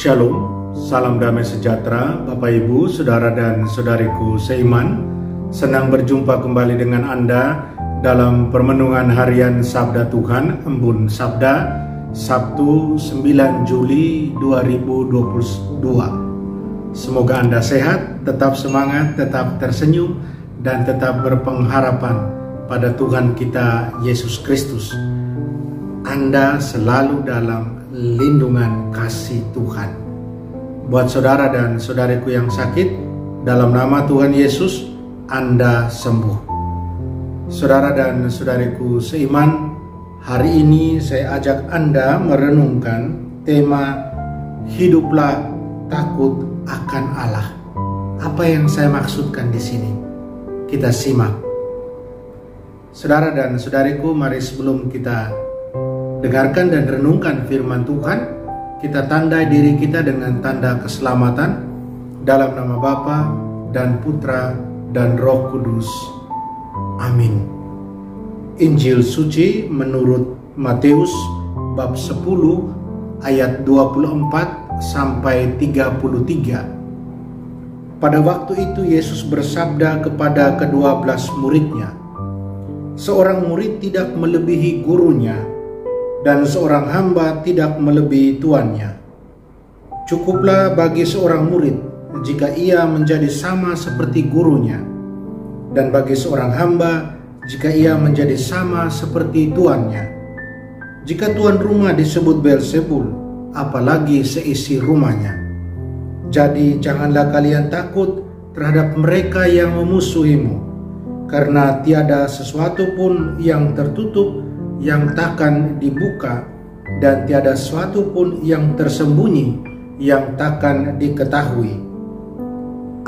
Shalom, salam damai sejahtera Bapak Ibu, Saudara dan Saudariku seiman. Senang berjumpa kembali dengan Anda dalam permenungan harian Sabda Tuhan, Embun Sabda, Sabtu 9 Juli 2022. Semoga Anda sehat, tetap semangat, tetap tersenyum, dan tetap berpengharapan pada Tuhan kita Yesus Kristus. Anda selalu dalam lindungan kasih Tuhan. Buat saudara dan saudariku yang sakit, dalam nama Tuhan Yesus, Anda sembuh. Saudara dan saudariku seiman, hari ini saya ajak Anda merenungkan tema Hiduplah Takut akan Allah. Apa yang saya maksudkan di sini? Kita simak. Saudara dan saudariku, mari sebelum kita dengarkan dan renungkan firman Tuhan, kita tandai diri kita dengan tanda keselamatan dalam nama Bapa dan Putra dan Roh Kudus. Amin. Injil suci menurut Matius bab 10 ayat 24 sampai 33. Pada waktu itu Yesus bersabda kepada ke-12 muridnya, "Seorang murid tidak melebihi gurunya, dan seorang hamba tidak melebihi tuannya. Cukuplah bagi seorang murid jika ia menjadi sama seperti gurunya, dan bagi seorang hamba jika ia menjadi sama seperti tuannya. Jika tuan rumah disebut Beelzebul, apalagi seisi rumahnya. Jadi janganlah kalian takut terhadap mereka yang memusuhimu, karena tiada sesuatu pun yang tertutup yang takkan dibuka, dan tiada sesuatu pun yang tersembunyi yang takkan diketahui.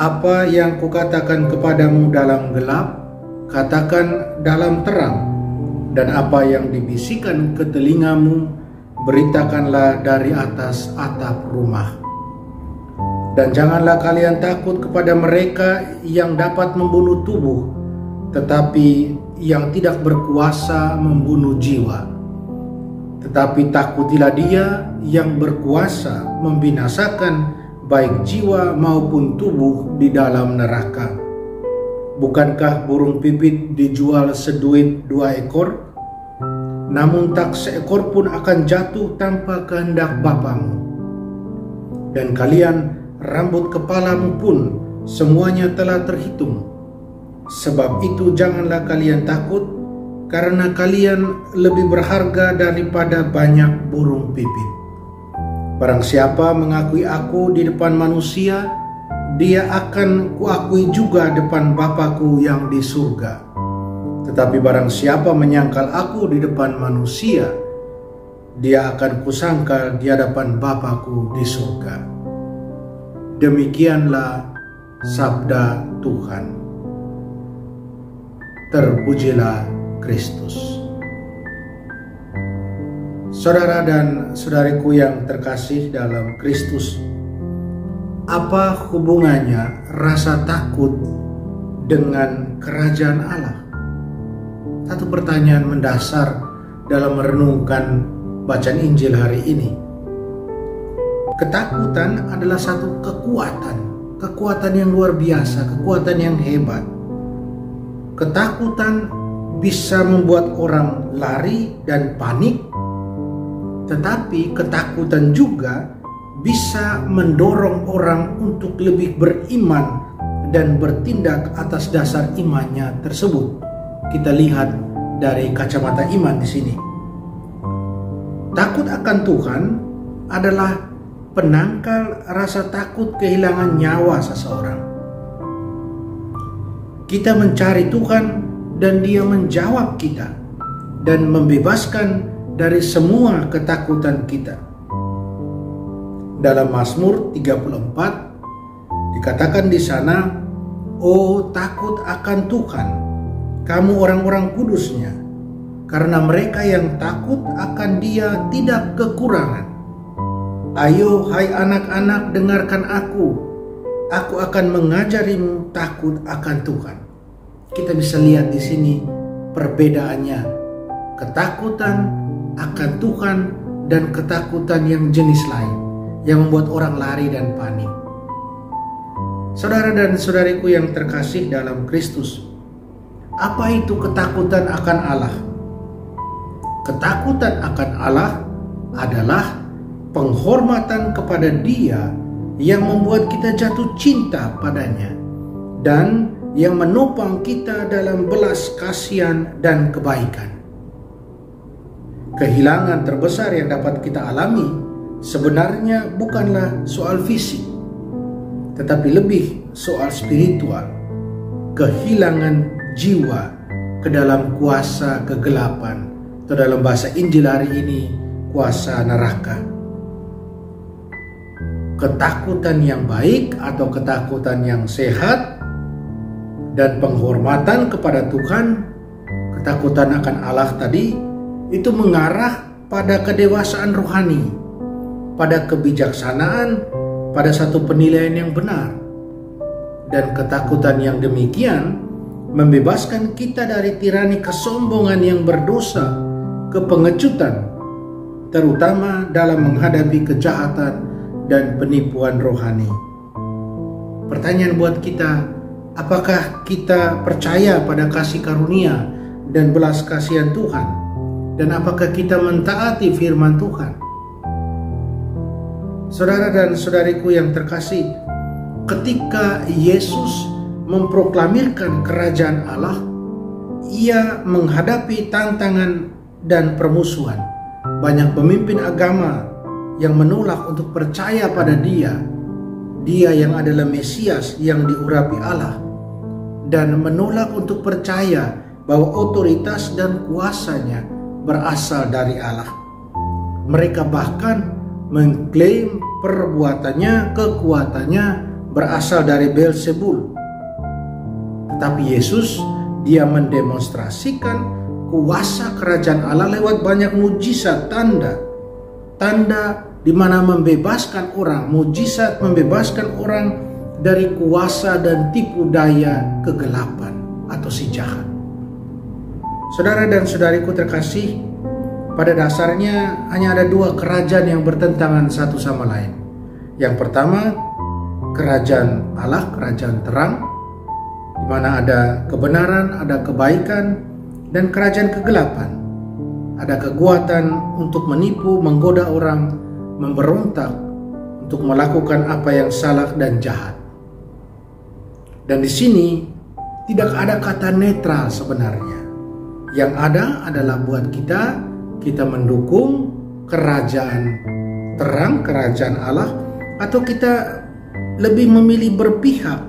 Apa yang kukatakan kepadamu dalam gelap, katakan dalam terang, dan apa yang dibisikkan ke telingamu, beritakanlah dari atas atap rumah. Dan janganlah kalian takut kepada mereka yang dapat membunuh tubuh, tetapi yang tidak berkuasa membunuh jiwa. Tetapi takutilah Dia yang berkuasa membinasakan baik jiwa maupun tubuh di dalam neraka. Bukankah burung pipit dijual seduit 2 ekor? Namun tak seekor pun akan jatuh tanpa kehendak Bapamu. Dan kalian, rambut kepalamu pun semuanya telah terhitung. Sebab itu janganlah kalian takut, karena kalian lebih berharga daripada banyak burung pipit. Barang siapa mengakui aku di depan manusia, dia akan kuakui juga depan Bapa-Ku yang di surga. Tetapi barang siapa menyangkal aku di depan manusia, dia akan kusangkal di hadapan Bapa-Ku di surga." Demikianlah sabda Tuhan. Terpujilah Kristus. Saudara dan saudariku yang terkasih dalam Kristus, apa hubungannya rasa takut dengan kerajaan Allah? Satu pertanyaan mendasar dalam merenungkan bacaan Injil hari ini. Ketakutan adalah satu kekuatan yang luar biasa, kekuatan yang hebat. Ketakutan bisa membuat orang lari dan panik, tetapi ketakutan juga bisa mendorong orang untuk lebih beriman dan bertindak atas dasar imannya tersebut. Kita lihat dari kacamata iman di sini. Takut akan Tuhan adalah penangkal rasa takut kehilangan nyawa seseorang. Kita mencari Tuhan dan Dia menjawab kita dan membebaskan dari semua ketakutan kita. Dalam Mazmur 34 dikatakan di sana, "Oh, takut akan Tuhan, kamu orang-orang kudusnya, karena mereka yang takut akan Dia tidak kekurangan. Ayo hai anak-anak, dengarkan aku akan mengajarimu takut akan Tuhan." Kita bisa lihat di sini perbedaannya, ketakutan akan Tuhan dan ketakutan yang jenis lain. yang membuat orang lari dan panik. Saudara dan saudariku yang terkasih dalam Kristus, apa itu ketakutan akan Allah? Ketakutan akan Allah adalah penghormatan kepada Dia yang membuat kita jatuh cinta padanya dan yang menopang kita dalam belas kasihan dan kebaikan. Kehilangan terbesar yang dapat kita alami sebenarnya bukanlah soal fisik, tetapi lebih soal spiritual. Kehilangan jiwa ke dalam kuasa kegelapan, atau dalam bahasa Injil hari ini, kuasa neraka. Ketakutan yang baik atau ketakutan yang sehat dan penghormatan kepada Tuhan, ketakutan akan Allah tadi, itu mengarah pada kedewasaan rohani, pada kebijaksanaan, pada satu penilaian yang benar. Dan ketakutan yang demikian membebaskan kita dari tirani kesombongan yang berdosa, kepengecutan, terutama dalam menghadapi kejahatan dan penipuan rohani. Pertanyaan buat kita, apakah kita percaya pada kasih karunia dan belas kasihan Tuhan? Dan apakah kita mentaati firman Tuhan? Saudara dan saudariku yang terkasih, ketika Yesus memproklamirkan kerajaan Allah, Ia menghadapi tantangan dan permusuhan. Banyak pemimpin agama yang menolak untuk percaya pada Dia yang adalah Mesias yang diurapi Allah, dan menolak untuk percaya bahwa otoritas dan kuasanya berasal dari Allah. Mereka bahkan mengklaim perbuatannya, kekuatannya berasal dari Beelzebul. Tetapi Yesus, Dia mendemonstrasikan kuasa kerajaan Allah lewat banyak mujizat, tanda di mana membebaskan orang, mujizat membebaskan orang dari kuasa dan tipu daya kegelapan atau si jahat. Saudara dan saudariku terkasih, pada dasarnya hanya ada dua kerajaan yang bertentangan satu sama lain. Yang pertama, kerajaan Allah, kerajaan terang, di mana ada kebenaran, ada kebaikan, dan kerajaan kegelapan. Ada kekuatan untuk menipu, menggoda orang, memberontak, untuk melakukan apa yang salah dan jahat. Dan di sini tidak ada kata netral sebenarnya. Yang ada adalah buat kita mendukung kerajaan terang, kerajaan Allah, atau kita lebih memilih berpihak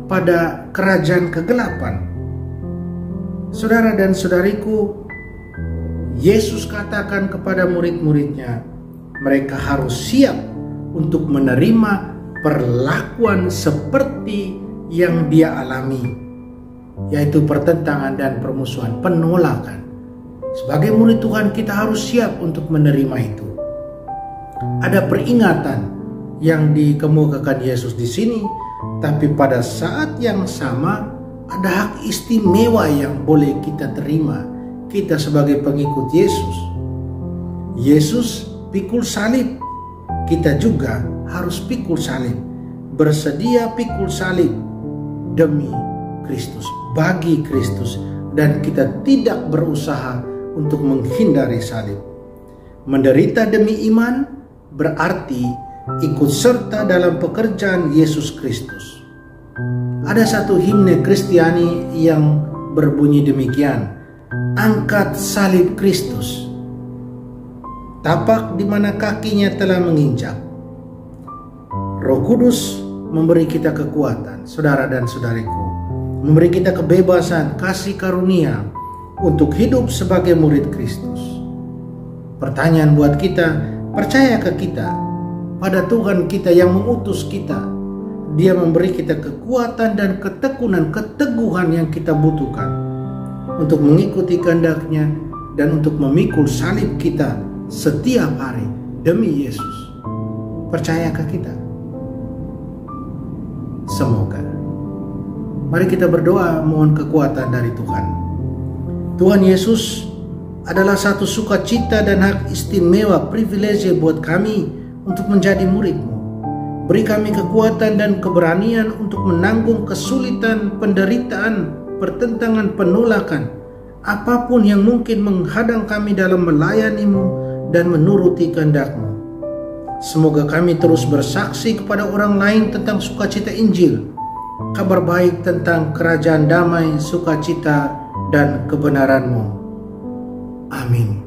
pada kerajaan kegelapan. Saudara dan saudariku, Yesus katakan kepada murid-muridnya, mereka harus siap untuk menerima perlakuan seperti yang Dia alami, yaitu pertentangan dan permusuhan, penolakan. Sebagai murid Tuhan, kita harus siap untuk menerima itu. Ada peringatan yang dikemukakan Yesus di sini, tapi pada saat yang sama ada hak istimewa yang boleh kita terima, kita sebagai pengikut Yesus. Yesus pikul salib, kita juga harus pikul salib, bersedia pikul salib demi Kristus, bagi Kristus, dan kita tidak berusaha untuk menghindari salib. Menderita demi iman berarti ikut serta dalam pekerjaan Yesus Kristus. Ada satu himne Kristiani yang berbunyi demikian, angkat salib Kristus, tapak di mana kakinya telah menginjak. Roh Kudus memberi kita kekuatan, saudara dan saudariku, memberi kita kebebasan, kasih karunia untuk hidup sebagai murid Kristus. Pertanyaan buat kita, percayakah kita pada Tuhan kita yang mengutus kita? Dia memberi kita kekuatan dan ketekunan, keteguhan yang kita butuhkan untuk mengikuti kehendak-Nya dan untuk memikul salib kita setiap hari demi Yesus. Percayakah kita? Semoga. Mari kita berdoa mohon kekuatan dari Tuhan. Tuhan Yesus adalah satu sukacita dan hak istimewa, privilege buat kami untuk menjadi murid-Mu. Beri kami kekuatan dan keberanian untuk menanggung kesulitan, penderitaan, pertentangan, penolakan, apapun yang mungkin menghadang kami dalam melayani-Mu dan menuruti kehendak-Mu. Semoga kami terus bersaksi kepada orang lain tentang sukacita Injil, kabar baik tentang kerajaan damai, sukacita, dan kebenaran-Mu. Amin.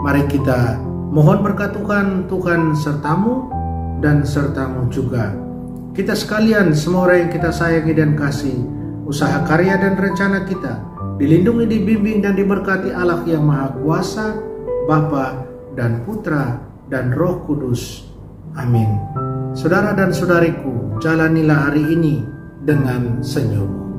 Mari kita mohon berkat Tuhan sertamu dan sertamu juga. Kita sekalian, semua orang yang kita sayangi dan kasih, usaha karya dan rencana kita dilindungi, dibimbing, dan diberkati Allah yang Maha Kuasa, Bapa dan Putra dan Roh Kudus. Amin. Saudara dan saudariku, jalanilah hari ini dengan senyum.